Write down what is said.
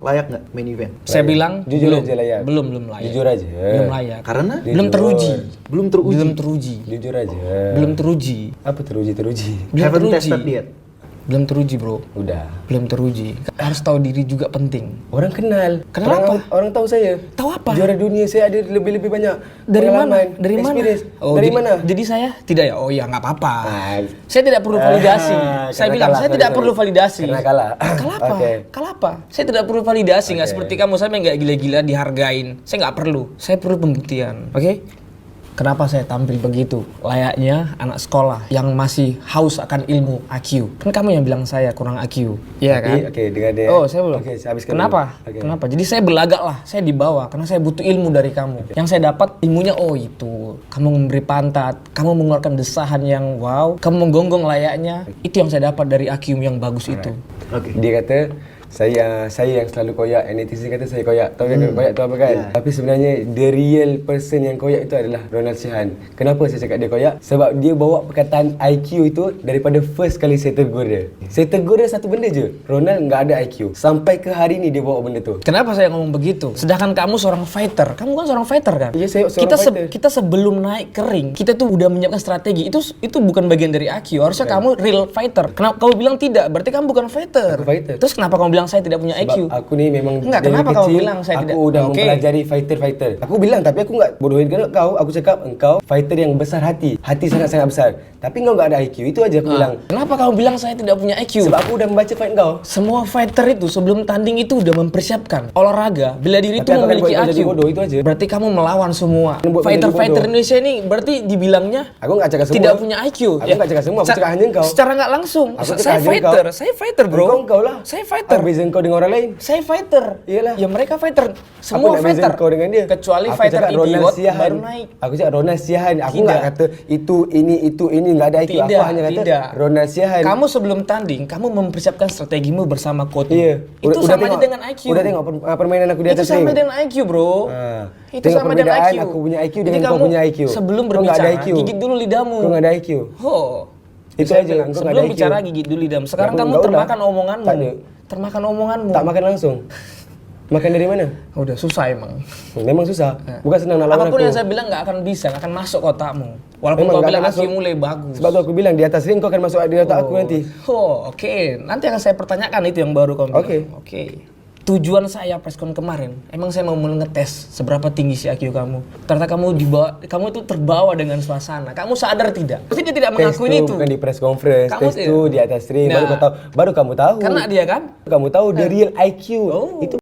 Layak nggak main event? Saya bilang Jujur belum, aja layak. belum layak. Jujur aja. Belum layak. Karena Belum Jujur. teruji. belum teruji. Belum teruji. Jujur aja. Belum teruji. Apa teruji? Belum Haven't teruji. tested yet. Belum teruji, bro. Udah. Belum teruji. Harus tahu diri juga penting. Orang kenal. Kenal apa? Orang tahu saya. Tahu apa? Juara dunia saya ada lebih banyak. Dari mana? pengalaman, Dari mana? experience. Oh, dari jadi, mana? Jadi saya tidak ya. Oh ya nggak apa-apa. Ah. Saya tidak perlu validasi. Saya Karena bilang kalah, saya tidak sorry. perlu validasi. Karena kalah. Kalah apa? Oke. Kalah apa? Saya tidak perlu validasi. Nggak Oke. seperti kamu. Saya nggak gila-gila dihargain. Saya nggak perlu. Saya perlu pembuktian. Oke? Kenapa saya tampil begitu? Layaknya anak sekolah yang masih haus akan ilmu IQ. Kan kamu yang bilang saya kurang IQ. Iya kan? Oke, dengan dia. Oh, saya belum. Oke, saya habiskan Kenapa? dulu. Oke. Kenapa? Jadi saya berlagak lah, saya dibawa karena saya butuh ilmu dari kamu. Yang saya dapat ilmunya, oh itu. Kamu memberi pantat, kamu mengeluarkan desahan yang wow, kamu menggonggong layaknya. Itu yang saya dapat dari IQ yang bagus itu. Oke. Dia kata saya yang selalu koyak, netizen kata saya koyak. Tahu kan koyak tu apa kan? Yeah. Tapi sebenarnya the real person yang koyak itu adalah Ronald Sheehan. Kenapa saya cakap dia koyak? Sebab dia bawa perkataan IQ itu daripada first kali saya tegur dia. Saya tegur dia satu benda je. Ronald enggak ada IQ. Sampai ke hari ni dia bawa benda tu. Kenapa saya ngomong begitu? Sedangkan kamu seorang fighter. Kamu kan seorang fighter kan? Iya, saya seorang fighter. Kita sebelum naik ke ring, kita tuh udah menyiapkan strategi. Itu bukan bagian dari IQ. Harusnya kamu real fighter. Kenapa kamu bilang tidak? Berarti kamu bukan fighter. Aku fighter. Terus kenapa kamu bilang saya tidak punya IQ? Sebab aku ni memang Enggak, dari kenapa kamu kecil, bilang saya aku tidak? udah Oke. mempelajari fighter. Aku bilang tapi aku enggak bodohin kau. Aku cakap engkau fighter yang besar hati. Hati sangat-sangat besar. Tapi engkau enggak ada IQ. Itu aja aku bilang. Kenapa kamu bilang saya tidak punya IQ? Sebab aku udah membaca fight kau. Semua fighter itu sebelum tanding itu udah mempersiapkan olahraga, bela diri Tapi itu apa kan memiliki buat kau IQ. jadi bodoh, itu aja. Berarti kamu melawan semua Buat kau jadi fighter-fighter bodoh. Indonesia ini. Berarti dibilangnya Aku enggak cakap semua. tidak punya IQ. Aku enggak cakap semua, aku cakap hanya engkau. Secara nggak langsung. Aku cakap Saya hanya fighter, engkau. saya fighter bro. Engkau lah. Saya fighter. Apa beza engkau dengan orang lain? Saya fighter. Iyalah. Ya mereka fighter. Semua Apa nak beza fighter. engkau dengan dia? Kecuali Aku fighter cakap Ronald idiot Sheehan. baru naik. Aku cakap Ronald Sheehan. Aku Tidak. enggak kata itu ini enggak ada IQ. Aku hanya kata tidak. Ronald Sheehan. Kamu sebelum tanding, kamu mempersiapkan strategimu bersama coach. Iya. Itu Udah sama aja tengok- dengan IQ. Udah tengok permainan aku di Itu atas sama ring. dengan IQ, bro. Itu Tengok sama dengan perbedaan IQ. aku punya IQ Jadi dengan kau kamu punya IQ. Sebelum Kau nggak ada berbicara, IQ. gigit dulu lidahmu. Kau enggak ada IQ. Oh. Itu Saya aja, bilang, engkau nggak sebelum ada IQ. bicara gigit dulu lidahmu. Sekarang Aku kamu enggak termakan udah. omonganmu. Tak ada. Termakan omonganmu. Tak makan langsung. Makan dari mana? Udah susah emang. Memang susah. Bukan senang nak lawan Apapun aku. yang saya bilang nggak akan bisa, nggak akan masuk kotakmu. Walaupun Memang kau nggak bilang akan masuk. IQ mulai bagus. Sebab tu aku bilang di atas ring kau akan masuk di otak aku nanti. Oh, oke. Nanti akan saya pertanyakan itu yang baru kau bilang. Oke. Tujuan saya preskon kemarin, emang saya mau ngetes seberapa tinggi si IQ kamu. Ternyata kamu itu terbawa dengan suasana. Kamu sadar tidak? Pasti dia tidak Tes mengakuin tu itu. bukan di press conference. Kamu Tes tu tidak. di atas ring. Nah. Baru kamu tahu. Karena dia kan Kamu tahu the real IQ. Oh. Itu